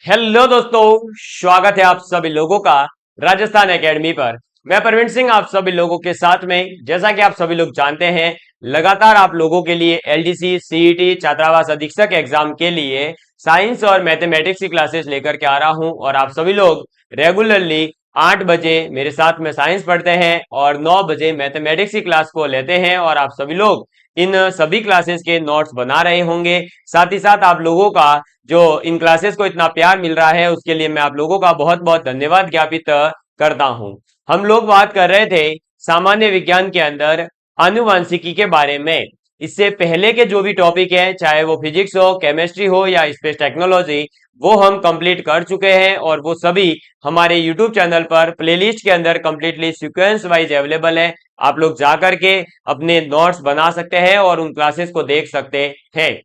Hello दोस्तों, स्वागत है आप सभी लोगों का राजस्थान एकेडमी पर। मैं प्रवीण सिंह आप सभी लोगों के साथ में। जैसा कि आप सभी लोग जानते हैं, लगातार आप लोगों के लिए एलडीसी, सीईटी, छात्रावास अधीक्षक एग्जाम के लिए साइंस और मैथमेटिक्स की क्लासेस लेकर के आ रहा हूं। और आप सभी लोग रेगुलरली 8 बजे मेरे साथ में साइंस पढ़ते हैं और 9 बजे मैथमेटिक्स की क्लास को लेते हैं। और आप सभी लोग इन सभी क्लासेस के नोट्स बना रहे होंगे। साथ ही साथ आप लोगों का जो इन क्लासेस को इतना प्यार मिल रहा है, उसके लिए मैं आप लोगों का बहुत बहुत धन्यवाद ज्ञापित करता हूं। हम लोग बात कर रहे थे सामान्य विज्ञान के अंदर आनुवांशिकी के बारे में। इससे पहले के जो भी टॉपिक है, चाहे वो फिजिक्स हो, केमिस्ट्री हो या स्पेस टेक्नोलॉजी, वो हम कंप्लीट कर चुके हैं और वो सभी हमारे यूट्यूब चैनल पर प्लेलिस्ट के अंदर कंप्लीटली सीक्वेंस वाइज अवेलेबल है। आप लोग जाकर के अपने नोट्स बना सकते हैं और उन क्लासेस को देख सकते हैं।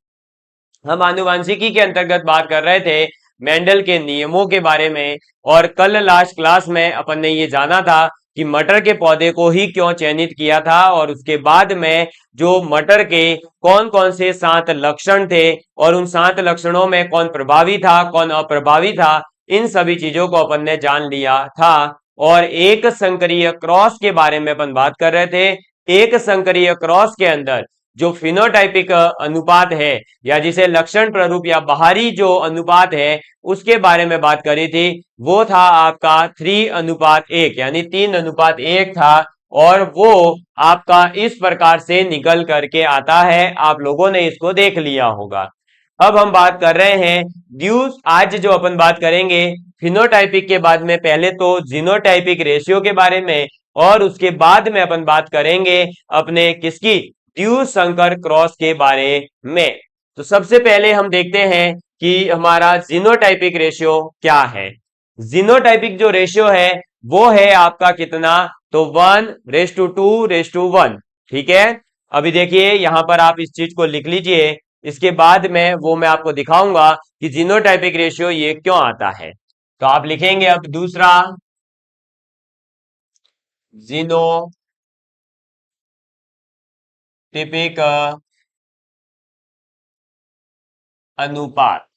हम आनुवांशिकी के अंतर्गत बात कर रहे थे मेंडल के नियमों के बारे में। और कल लास्ट क्लास में अपन ने ये जाना था कि मटर के पौधे को ही क्यों चयनित किया था, और उसके बाद में जो मटर के कौन कौन से 7 लक्षण थे और उन 7 लक्षणों में कौन प्रभावी था, कौन अप्रभावी था, इन सभी चीजों को अपन ने जान लिया था। और एक संकरीय क्रॉस के बारे में अपन बात कर रहे थे। एक संकरीय क्रॉस के अंदर जो फिनोटाइपिक अनुपात है, या जिसे लक्षण प्ररूप या बाहरी जो अनुपात है, उसके बारे में बात करी थी। वो था आपका 3:1, यानी 3:1 था। और वो आपका इस प्रकार से निकल करके आता है। आप लोगों ने इसको देख लिया होगा। अब हम बात कर रहे हैं ड्यूस। आज जो अपन बात करेंगे फिनोटाइपिक के बाद में, पहले तो जीनोटाइपिक रेशियो के बारे में, और उसके बाद में अपन बात करेंगे अपने किसकी, ड्यूस संकर क्रॉस के बारे में। तो सबसे पहले हम देखते हैं कि हमारा जीनोटाइपिक रेशियो क्या है। जीनोटाइपिक जो रेशियो है वो है आपका कितना, तो 1:2:1। ठीक है। अभी देखिए यहां पर आप इस चीज को लिख लीजिए। इसके बाद में वो मैं आपको दिखाऊंगा कि जीनोटाइपिक रेशियो ये क्यों आता है। तो आप लिखेंगे अब दूसरा, जीनोटिपिक अनुपात।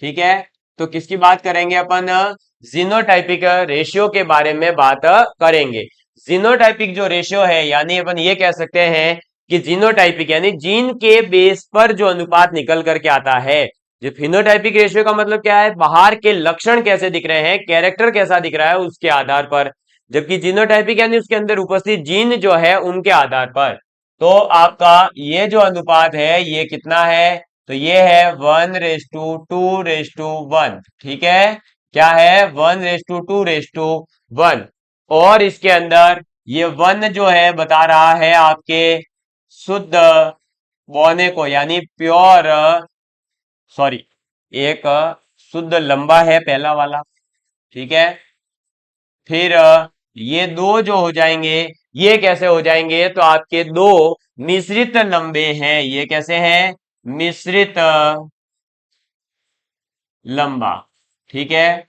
ठीक है। तो किसकी बात करेंगे अपन, जीनोटाइपिक रेशियो के बारे में बात करेंगे। जीनोटाइपिक जो रेशियो है, यानी अपन ये कह सकते हैं कि जीनोटाइपिक यानी जीन के बेस पर जो अनुपात निकल करके आता है। जो फिनोटाइपिक रेशियो का मतलब क्या है, बाहर के लक्षण कैसे दिख रहे हैं, कैरेक्टर कैसा दिख रहा है उसके आधार पर। जबकि जीनोटाइपिक यानी उसके अंदर उपस्थित जीन जो है उनके आधार पर। तो आपका ये जो अनुपात है ये कितना है, तो ये है 1:2:1। ठीक है। क्या है, 1:2:1। और इसके अंदर ये 1 जो है बता रहा है आपके शुद्ध बौने को, यानी प्योर, सॉरी, एक शुद्ध लंबा है पहला वाला। ठीक है। फिर ये दो जो हो जाएंगे, ये कैसे हो जाएंगे, तो आपके दो मिश्रित लंबे हैं। ये कैसे हैं, मिश्रित लंबा। ठीक है।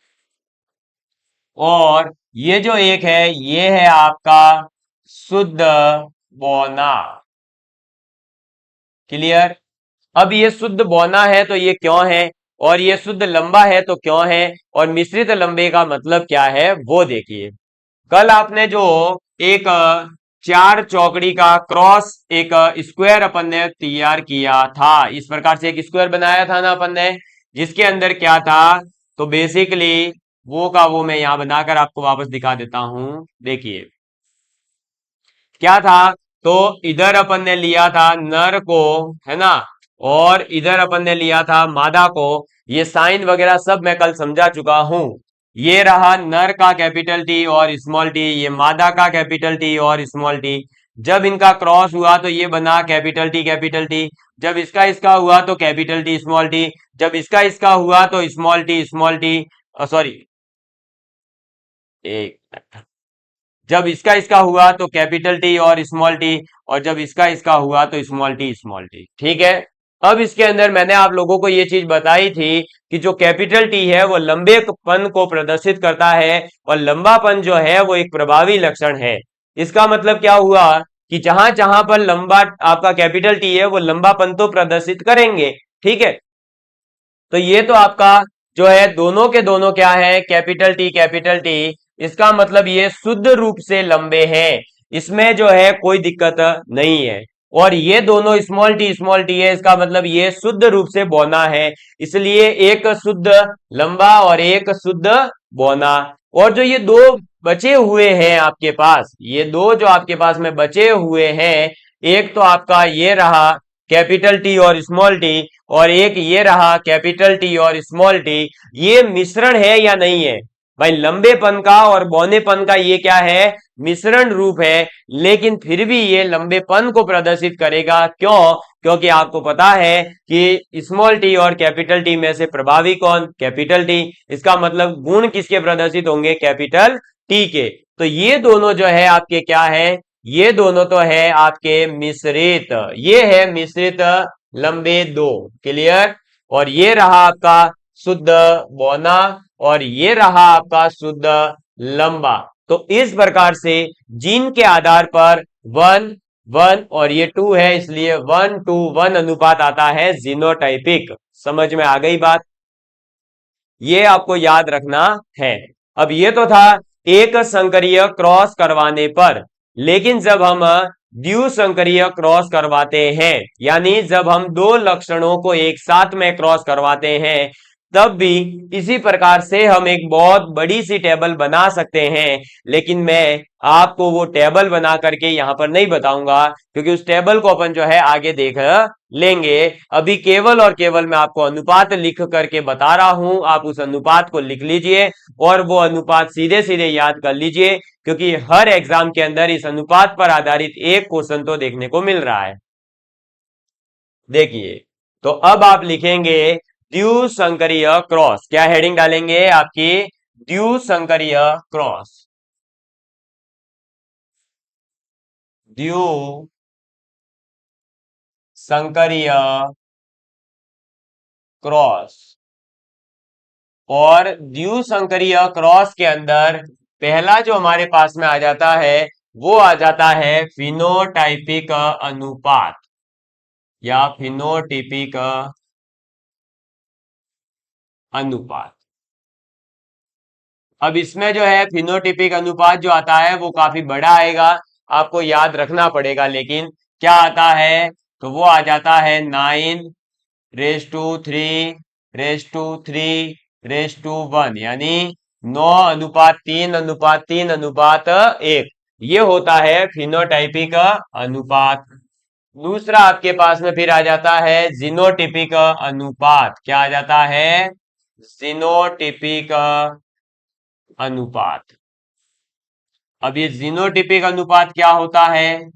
और ये जो एक है ये है आपका शुद्ध बौना। क्लियर। अब ये शुद्ध बौना है तो ये क्यों है, और ये शुद्ध लंबा है तो क्यों है, और मिश्रित लंबे का मतलब क्या है वो देखिए। कल आपने जो एक 4 चौकड़ी का क्रॉस, एक स्क्वायर अपन ने तैयार किया था, इस प्रकार से एक स्क्वायर बनाया था ना अपन ने, जिसके अंदर क्या था, तो बेसिकली वो का वो मैं यहां बनाकर आपको वापस दिखा देता हूं। देखिए क्या था, तो इधर अपन ने लिया था नर को, है ना, और इधर अपन ने लिया था मादा को। ये साइन वगैरह सब मैं कल समझा चुका हूं। ये रहा नर का कैपिटल टी और स्मॉल टी, ये मादा का कैपिटल टी और स्मॉल टी। जब इनका क्रॉस हुआ तो ये बना कैपिटल टी कैपिटल टी। जब इसका इसका हुआ तो कैपिटल टी स्मॉल टी। जब इसका इसका हुआ तो स्मॉल टी, सॉरी, एक मिनट। जब इसका इसका हुआ तो कैपिटल टी और स्मॉल टी, और जब इसका इसका हुआ तो स्मॉल टी स्मॉल टी। ठीक है। अब इसके अंदर मैंने आप लोगों को ये चीज बताई थी कि जो कैपिटल टी है वो लंबेपन को प्रदर्शित करता है, और लंबापन जो है वो एक प्रभावी लक्षण है। इसका मतलब क्या हुआ कि जहां जहां पर लंबा आपका कैपिटल टी है वो लंबापन तो प्रदर्शित करेंगे। ठीक है। तो ये तो आपका जो है दोनों के दोनों क्या है, कैपिटल टी, इसका मतलब ये शुद्ध रूप से लंबे हैं, इसमें जो है कोई दिक्कत नहीं है। और ये दोनों स्मॉल टी है, इसका मतलब ये शुद्ध रूप से बौना है, इसलिए एक शुद्ध लंबा और एक शुद्ध बौना। और जो ये दो बचे हुए हैं आपके पास, ये दो जो आपके पास में बचे हुए हैं, एक तो आपका ये रहा कैपिटल टी और स्मॉल टी, और एक ये रहा कैपिटल टी और स्मॉल टी, ये मिश्रण है या नहीं है भाई? लंबेपन का और बौनेपन का ये क्या है, मिश्रण रूप है, लेकिन फिर भी ये लंबेपन को प्रदर्शित करेगा। क्यों? क्योंकि आपको पता है कि स्मॉल टी और कैपिटल टी में से प्रभावी कौन, कैपिटल टी, इसका मतलब गुण किसके प्रदर्शित होंगे, कैपिटल टी के। तो ये दोनों जो है आपके क्या है, ये दोनों तो है आपके मिश्रित, ये है मिश्रित लंबे दो, क्लियर। और ये रहा आपका शुद्ध बौना, और ये रहा आपका शुद्ध लंबा। तो इस प्रकार से जीन के आधार पर 1:1 और ये 2 है, इसलिए 1:1 अनुपात आता है जीनोटाइपिक। समझ में आ गई बात? ये आपको याद रखना है। अब ये तो था एक संकरीय क्रॉस करवाने पर, लेकिन जब हम द्विसंकरीय क्रॉस करवाते हैं, यानी जब हम दो लक्षणों को एक साथ में क्रॉस करवाते हैं, तब भी इसी प्रकार से हम एक बहुत बड़ी सी टेबल बना सकते हैं। लेकिन मैं आपको वो टेबल बना करके यहां पर नहीं बताऊंगा, क्योंकि उस टेबल को अपन जो है आगे देख लेंगे। अभी केवल और केवल मैं आपको अनुपात लिख करके बता रहा हूं, आप उस अनुपात को लिख लीजिए और वो अनुपात सीधे सीधे याद कर लीजिए, क्योंकि हर एग्जाम के अंदर इस अनुपात पर आधारित एक क्वेश्चन तो देखने को मिल रहा है। देखिए, तो अब आप लिखेंगे द्विसंकरीय क्रॉस, क्या हेडिंग डालेंगे आपकी, द्विसंकरीय क्रॉस, द्विसंकरीय क्रॉस। और द्विसंकरीय क्रॉस के अंदर पहला जो हमारे पास में आ जाता है, वो आ जाता है फिनोटाइपिक अनुपात या फिनोटिपिक अनुपात। अब इसमें जो है फिनोटिपिक अनुपात जो आता है वो काफी बड़ा आएगा, आपको याद रखना पड़ेगा। लेकिन क्या आता है, तो वो आ जाता है 9:3:3:1, यानी 9:3:3:1, ये होता है फिनोटाइपिक अनुपात। दूसरा आपके पास में फिर आ जाता है जीनोटिपिक अनुपात। क्या आ जाता है, जीनोटिपिक अनुपात। अब ये जीनोटिपिक अनुपात क्या होता है,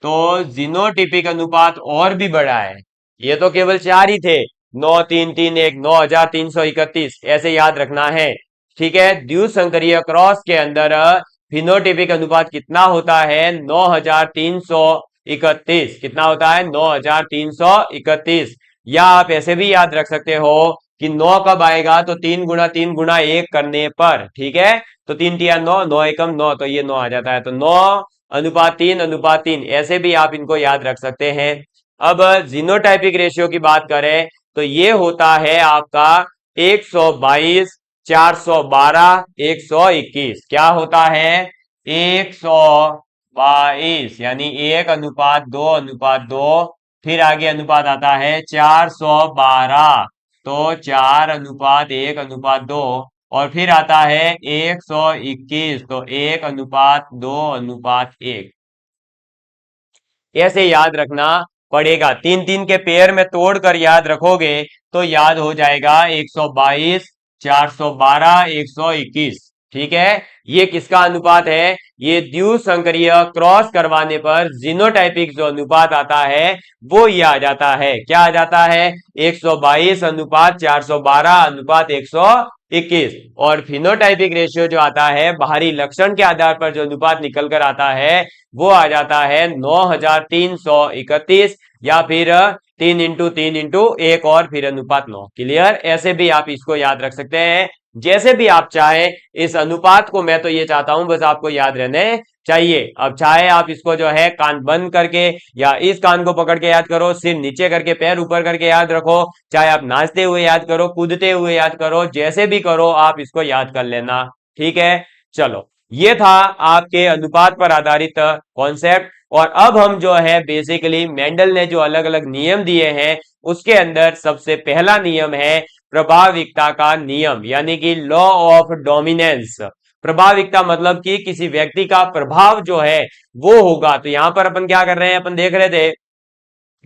तो जीनोटिपिक अनुपात और भी बड़ा है। ये तो केवल 4 ही थे, 9:3:3:1, 9,331, ऐसे याद रखना है, ठीक है। द्विसंकरीय क्रॉस के अंदर फिनोटिपिक अनुपात कितना होता है, 9,331। कितना होता है, 9,331। या आप ऐसे भी याद रख सकते हो कि 9 कब आएगा, तो 3 × 3 × 1 करने पर, ठीक है। तो 3×3 = 9, 9 × 9, तो ये 9 आ जाता है। तो 9:3:3, ऐसे भी आप इनको याद रख सकते हैं। अब जीनोटाइपिक रेशियो की बात करें, तो ये होता है आपका 122, 412, 121। क्या होता है, 122, यानी 1:2:2। फिर आगे अनुपात आता है 412, तो 4:1:2। और फिर आता है 121, तो 1:2:1। ऐसे याद रखना पड़ेगा, 3-3 के पेयर में तोड़कर याद रखोगे तो याद हो जाएगा 122, 412, 121, ठीक है। ये किसका अनुपात है, ये द्विसंकरीय क्रॉस करवाने पर जीनोटाइपिक जो अनुपात आता है वो ये आ जाता है। क्या आ जाता है, 122:412:121। और फिनोटाइपिक रेशियो जो आता है बाहरी लक्षण के आधार पर जो अनुपात निकल कर आता है वो आ जाता है 9,331, या फिर 3 इंटू 3 इंटू 1 और फिर अनुपात 9। क्लियर? ऐसे भी आप इसको याद रख सकते हैं, जैसे भी आप चाहें। इस अनुपात को मैं तो ये चाहता हूं बस आपको याद रहने चाहिए। अब चाहे आप इसको जो है कान बंद करके या इस कान को पकड़ के याद करो, सिर नीचे करके पैर ऊपर करके याद रखो, चाहे आप नाचते हुए याद करो, कूदते हुए याद करो, जैसे भी करो आप इसको याद कर लेना। ठीक है, चलो, ये था आपके अनुपात पर आधारित कॉन्सेप्ट। और अब हम जो है बेसिकली मेंडल ने जो अलग अलग नियम दिए हैं उसके अंदर सबसे पहला नियम है प्रभाविकता का नियम, यानी कि लॉ ऑफ डोमिनेंस। प्रभाविकता मतलब कि किसी व्यक्ति का प्रभाव जो है वो होगा। तो यहां पर अपन क्या कर रहे हैं, अपन देख रहे थे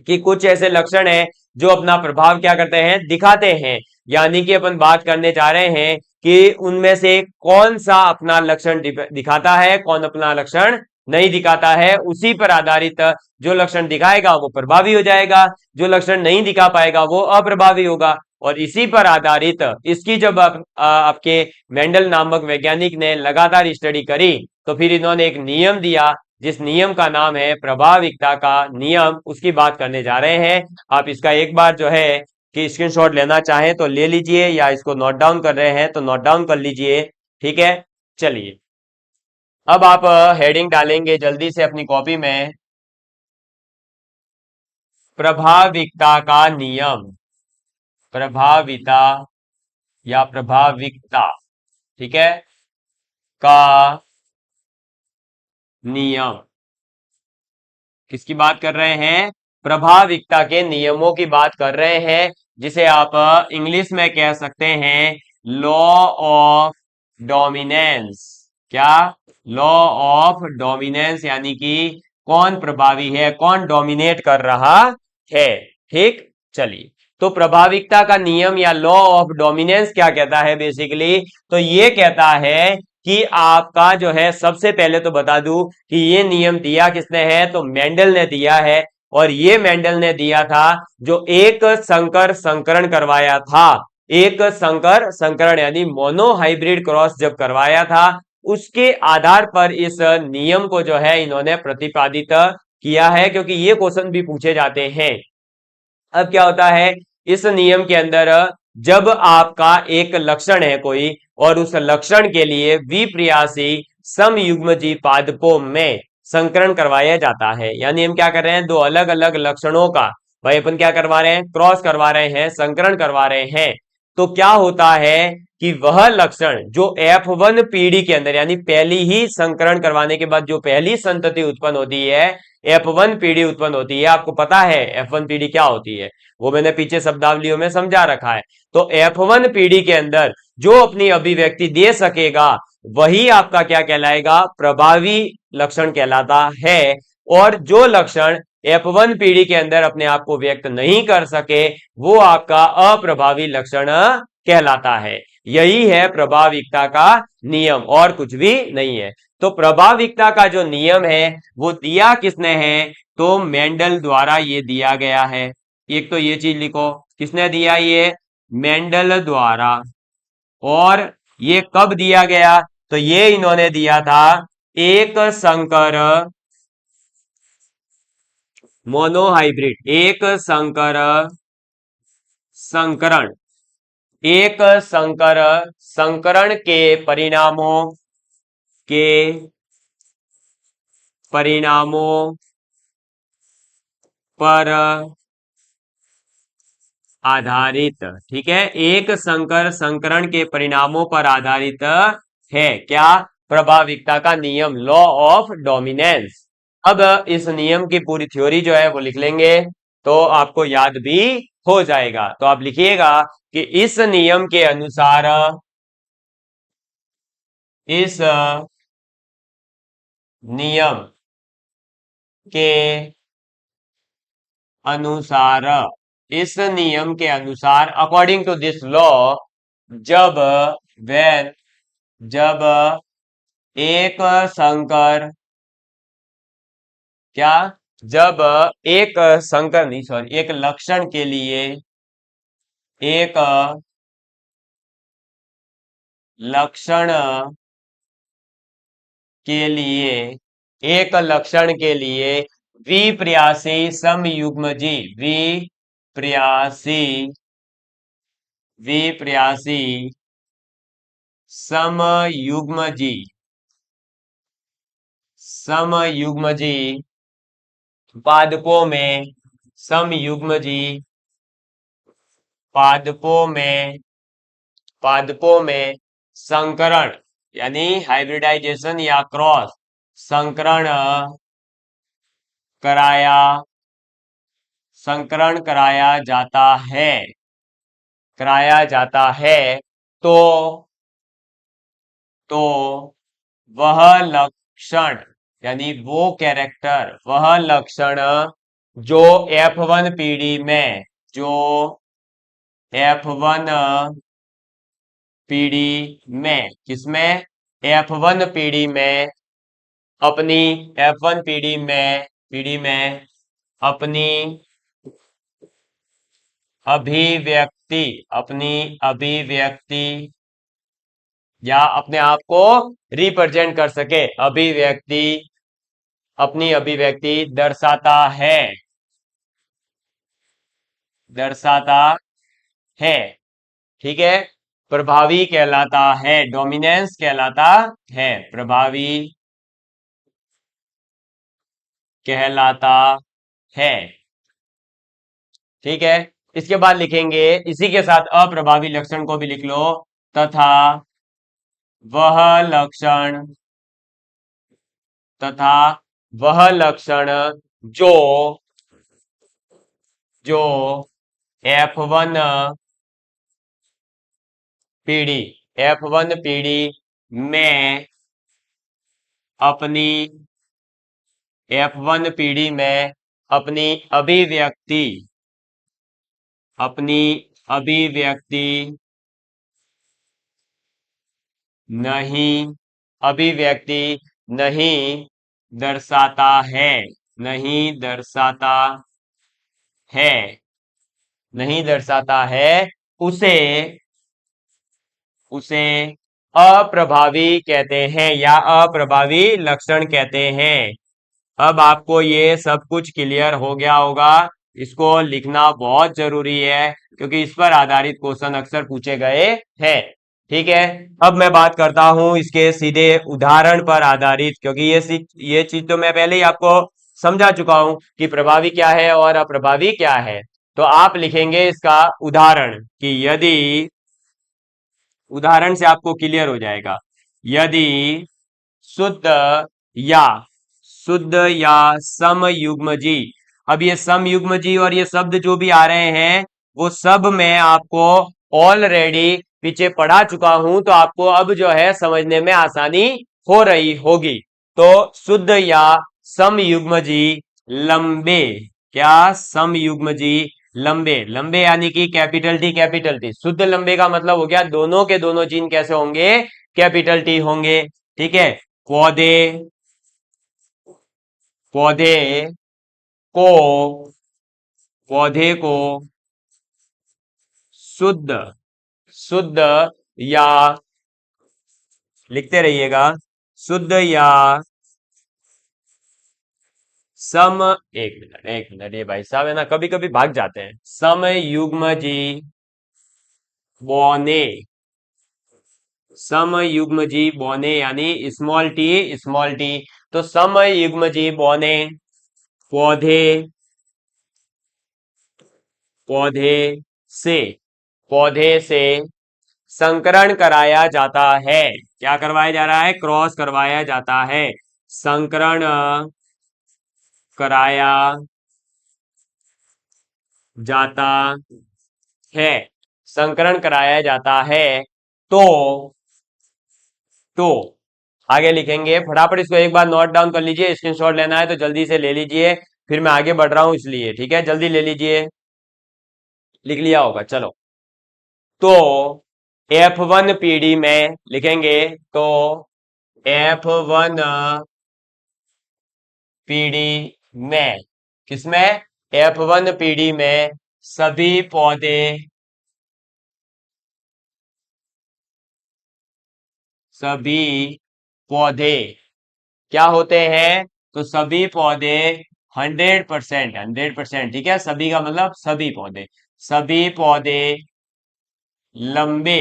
कि कुछ ऐसे लक्षण हैं जो अपना प्रभाव क्या करते हैं, दिखाते हैं। यानी कि अपन बात करने जा रहे हैं कि उनमें से कौन सा अपना लक्षण दिखाता है, कौन अपना लक्षण नहीं दिखाता है। उसी पर आधारित जो लक्षण दिखाएगा वो प्रभावी हो जाएगा, जो लक्षण नहीं दिखा पाएगा वो अप्रभावी होगा। और इसी पर आधारित इसकी जब आपके मेंडल नामक वैज्ञानिक ने लगातार स्टडी करी तो फिर इन्होंने एक नियम दिया जिस नियम का नाम है प्रभाविकता का नियम। उसकी बात करने जा रहे हैं। आप इसका एक बार जो है कि स्क्रीनशॉट लेना चाहें तो ले लीजिए, या इसको नोट डाउन कर रहे हैं तो नोट डाउन कर लीजिए। ठीक है, चलिए, अब आप हेडिंग डालेंगे जल्दी से अपनी कॉपी में, प्रभाविकता का नियम, प्रभाविता या प्रभाविकता, ठीक है, का नियम। किसकी बात कर रहे हैं, प्रभाविकता के नियमों की बात कर रहे हैं, जिसे आप इंग्लिश में कह सकते हैं लॉ ऑफ डोमिनेंस। क्या? लॉ ऑफ डोमिनेंस, यानी कि कौन प्रभावी है, कौन डोमिनेट कर रहा है। ठीक, चलिए, तो प्रभाविकता का नियम या लॉ ऑफ डोमिनेंस क्या कहता है बेसिकली, तो ये कहता है कि आपका जो है, सबसे पहले तो बता दूं कि ये नियम दिया किसने है, तो मेंडल ने दिया है। और ये मेंडल ने दिया था जो एक संकर संकरण करवाया था, एक संकर संकरण यानी मोनो हाइब्रिड क्रॉस जब करवाया था, उसके आधार पर इस नियम को जो है इन्होंने प्रतिपादित किया है, क्योंकि ये क्वेश्चन भी पूछे जाते हैं। अब क्या होता है इस नियम के अंदर, जब आपका एक लक्षण है कोई और उस लक्षण के लिए विप्रियासी समयुग्मजी पादपों में संकरण करवाया जाता है, यानी हम क्या कर रहे हैं, दो अलग अलग लक्षणों का भाई अपन क्या करवा रहे हैं, क्रॉस करवा रहे हैं, संकरण करवा रहे हैं। तो क्या होता है कि वह लक्षण जो F1 पीढ़ी के अंदर, यानी पहली ही संकरण करवाने के बाद जो पहली संतति उत्पन्न होती है, F1 पीढ़ी उत्पन्न होती है। आपको पता है F1 पीढ़ी क्या होती है, वो मैंने पीछे शब्दावलियों में समझा रखा है। तो F1 पीढ़ी के अंदर जो अपनी अभिव्यक्ति दे सकेगा वही आपका क्या कहलाएगा, प्रभावी लक्षण कहलाता है। और जो लक्षण F1 पीढ़ी के अंदर अपने आप को व्यक्त नहीं कर सके वो आपका अप्रभावी लक्षण कहलाता है। यही है प्रभाविकता का नियम, और कुछ भी नहीं है। तो प्रभाविकता का जो नियम है वो दिया किसने है, तो मेंडल द्वारा ये दिया गया है। एक तो ये चीज लिखो, किसने दिया, ये मेंडल द्वारा। और ये कब दिया गया, तो ये इन्होंने दिया था एक संकर मोनोहाइब्रिड, एक संकर संकरण, एक संकर संकरण के परिणामों पर आधारित। ठीक है, एक संकर संकरण के परिणामों पर आधारित है क्या, प्रभाविकता का नियम, लॉ ऑफ डोमिनेंस। अब इस नियम की पूरी थ्योरी जो है वो लिख लेंगे तो आपको याद भी हो जाएगा। तो आप लिखिएगा कि इस नियम के अनुसार, इस नियम के अनुसार, इस नियम के अनुसार, अकॉर्डिंग टू दिस लॉ, जब वेन जब एक संकर, क्या, जब एक संकर नहीं सॉरी एक लक्षण के लिए, एक लक्षण के लिए, एक लक्षण के लिए विप्रियासी समयुग्मजी, विप्रियासी, विप्रियासी समयुग्मजी, समयुग्मजी पादपों में, समयुग्मजी पादपों में, पादपों में संकरण यानी हाइब्रिडाइजेशन या क्रॉस, संकरण कराया, संकरण कराया जाता है, कराया जाता है, तो तो वह लक्षण यानी वो कैरेक्टर, वह लक्षण जो F1 पीढ़ी में, जो F1 पीढ़ी में, किसमें, F1 पीढ़ी में, अपनी F1 पीढ़ी में अपनी अभिव्यक्ति, अपनी अभिव्यक्ति या अपने आप को रिप्रेजेंट कर सके, अभिव्यक्ति, अपनी अभिव्यक्ति दर्शाता है, दर्शाता है, ठीक है। प्रभावी कहलाता है, डोमिनेंस कहलाता है, प्रभावी कहलाता है, ठीक है। इसके बाद लिखेंगे इसी के साथ अप्रभावी लक्षण को भी लिख लो, तथा वह लक्षण, तथा वह लक्षण जो जो F1 पीढ़ी, F1 पीढ़ी में अपनी, F1 पीढ़ी में अपनी अभिव्यक्ति, अपनी अभिव्यक्ति नहीं, अभिव्यक्ति नहीं दर्शाता है, नहीं दर्शाता है, नहीं दर्शाता है, उसे, उसे अप्रभावी कहते हैं या अप्रभावी लक्षण कहते हैं। अब आपको ये सब कुछ क्लियर हो गया होगा, इसको लिखना बहुत जरूरी है क्योंकि इस पर आधारित क्वेश्चन अक्सर पूछे गए हैं, ठीक है। अब मैं बात करता हूं इसके सीधे उदाहरण पर आधारित, क्योंकि ये चीज तो मैं पहले ही आपको समझा चुका हूं कि प्रभावी क्या है और अप्रभावी क्या है। तो आप लिखेंगे इसका उदाहरण कि यदि, उदाहरण से आपको क्लियर हो जाएगा, यदि शुद्ध या, शुद्ध या समयुग्मजी, अब ये समयुग्मजी और ये शब्द जो भी आ रहे हैं वो सब मैं आपको ऑलरेडी पीछे पढ़ा चुका हूं, तो आपको अब जो है समझने में आसानी हो रही होगी। तो शुद्ध या समयुग्मजी लंबे, क्या, समयुग्मजी लंबे, लंबे यानी कि कैपिटल टी कैपिटल टी, शुद्ध लंबे का मतलब हो गया दोनों के दोनों जीन कैसे होंगे, कैपिटल टी होंगे, ठीक है। पौधे, पौधे को, पौधे को शुद्ध, शुद्ध या, लिखते रहिएगा, शुद्ध या सम, एक मिनट ये भाई साहब है ना कभी कभी भाग जाते हैं, समयुग्मजी बौने, समयुग्मजी बौने यानी स्मॉल टी, स्मॉल टी, तो समयुग्मजी बौने पौधे, पौधे से, पौधे से संकरण कराया जाता है, क्या करवाया जा रहा है, क्रॉस करवाया जाता है, संकरण कराया जाता है, संकरण कराया जाता है, तो तो आगे लिखेंगे, फटाफट इसको एक बार नोट डाउन कर लीजिए, स्क्रीनशॉट लेना है तो जल्दी से ले लीजिए, फिर मैं आगे बढ़ रहा हूं इसलिए, ठीक है, जल्दी ले लीजिए, लिख लिया होगा, चलो। तो F1 पीढ़ी में लिखेंगे, तो F1 पीढ़ी में, किसमें, F1 पीढ़ी में सभी पौधे, सभी पौधे क्या होते हैं, तो सभी पौधे 100%, 100%, ठीक है। सभी का मतलब सभी पौधे, सभी पौधे लंबे,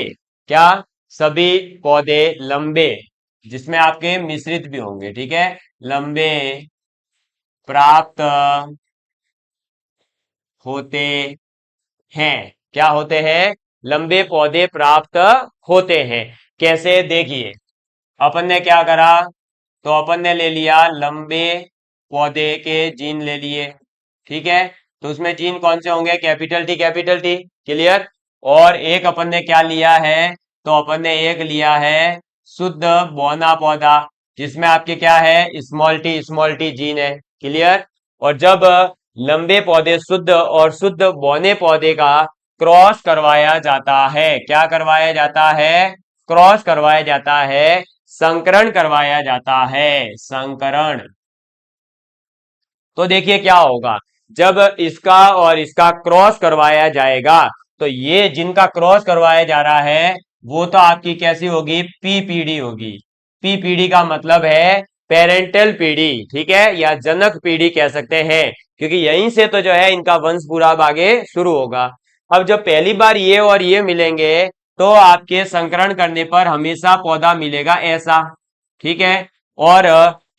क्या, सभी पौधे लंबे, जिसमें आपके मिश्रित भी होंगे, ठीक है, लंबे प्राप्त होते हैं। क्या होते हैं? लंबे पौधे प्राप्त होते हैं। कैसे? देखिए, अपन ने क्या करा, तो अपन ने ले लिया लंबे पौधे के जीन ले लिए, ठीक है। तो उसमें जीन कौन से होंगे? Capital T, capital T, clear. और एक अपन ने क्या लिया है, तो अपन ने एक लिया है शुद्ध बौना पौधा, जिसमें आपके क्या है, स्मॉल टी जीन है, क्लियर। और जब लंबे पौधे शुद्ध और शुद्ध बौने पौधे का क्रॉस करवाया जाता है, क्या करवाया जाता है? क्रॉस करवाया जाता है, संकरण करवाया जाता है, संकरण। तो देखिए क्या होगा, जब इसका और इसका क्रॉस करवाया जाएगा, तो ये जिनका क्रॉस करवाया जा रहा है वो तो आपकी कैसी होगी? पीपीडी होगी। पीपीडी का मतलब है पेरेंटल पीढ़ी, ठीक है, या जनक पीढ़ी कह सकते हैं, क्योंकि यहीं से तो जो है इनका वंश पूरा आगे शुरू होगा। अब जब पहली बार ये और ये मिलेंगे, तो आपके संकरण करने पर हमेशा पौधा मिलेगा ऐसा, ठीक है। और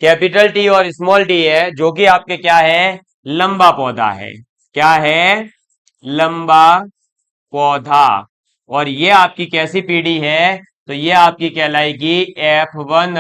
कैपिटल टी और स्मॉल टी है, जो कि आपके क्या है? लंबा पौधा है। क्या है? लंबा पौधा। और ये आपकी कैसी पीढ़ी है? तो ये आपकी कहलाएगी F1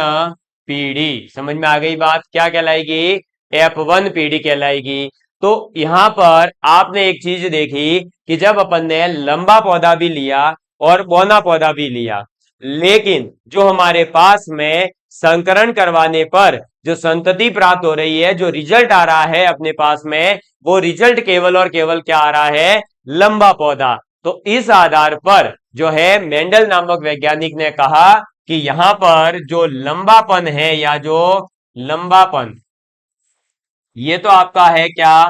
पीढ़ी। समझ में आ गई बात? क्या कहलाएगी? F1 पीढ़ी कहलाएगी। तो यहां पर आपने एक चीज देखी कि जब अपन ने लंबा पौधा भी लिया और बौना पौधा भी लिया, लेकिन जो हमारे पास में संकरण करवाने पर जो संतति प्राप्त हो रही है, जो रिजल्ट आ रहा है अपने पास में, वो रिजल्ट केवल और केवल क्या आ रहा है? लंबा पौधा। तो इस आधार पर जो है मेंडल नामक वैज्ञानिक ने कहा कि यहां पर जो लंबापन है, या जो लंबापन, ये तो आपका है क्या?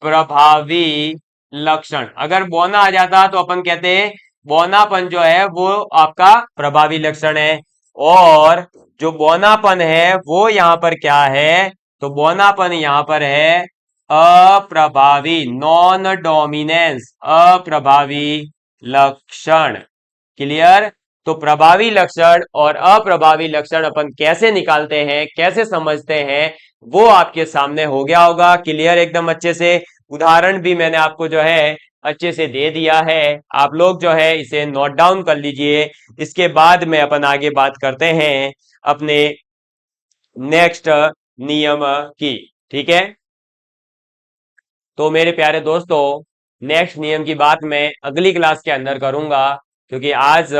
प्रभावी लक्षण। अगर बौना आ जाता तो अपन कहते हैं बौनापन जो है वो आपका प्रभावी लक्षण है, और जो बौनापन है वो यहां पर क्या है? तो बौनापन यहां पर है अप्रभावी, नॉन डोमिनेंस, अप्रभावी लक्षण, क्लियर। तो प्रभावी लक्षण और अप्रभावी लक्षण अपन कैसे निकालते हैं, कैसे समझते हैं, वो आपके सामने हो गया होगा क्लियर एकदम अच्छे से। उदाहरण भी मैंने आपको जो है अच्छे से दे दिया है, आप लोग जो है इसे नोट डाउन कर लीजिए। इसके बाद में अपन आगे बात करते हैं अपने नेक्स्ट नियम की, ठीक है। तो मेरे प्यारे दोस्तों, नेक्स्ट नियम की बात मैं अगली क्लास के अंदर करूंगा, क्योंकि आज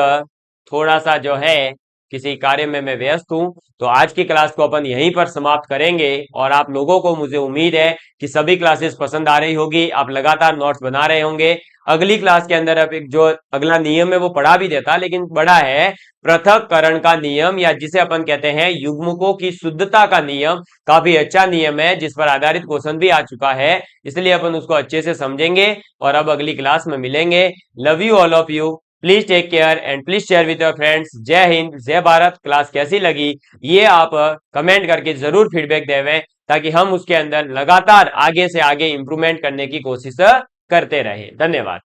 थोड़ा सा जो है किसी कार्य में मैं व्यस्त हूं। तो आज की क्लास को अपन यहीं पर समाप्त करेंगे, और आप लोगों को मुझे उम्मीद है कि सभी क्लासेस पसंद आ रही होगी, आप लगातार नोट्स बना रहे होंगे। अगली क्लास के अंदर अब एक जो अगला नियम है वो पढ़ा भी देता, लेकिन बड़ा है पृथक्करण का नियम, या जिसे अपन कहते हैं युग्मकों की शुद्धता का नियम। काफी अच्छा नियम है, जिस पर आधारित क्वेश्चन भी आ चुका है, इसलिए अपन उसको अच्छे से समझेंगे और अब अगली क्लास में मिलेंगे। Love you all of you, please take care and please share with your friends. जय हिंद, जय भारत। क्लास कैसी लगी ये आप कमेंट करके जरूर फीडबैक देवें, ताकि हम उसके अंदर लगातार आगे से आगे इंप्रूवमेंट करने की कोशिश करते रहें। धन्यवाद।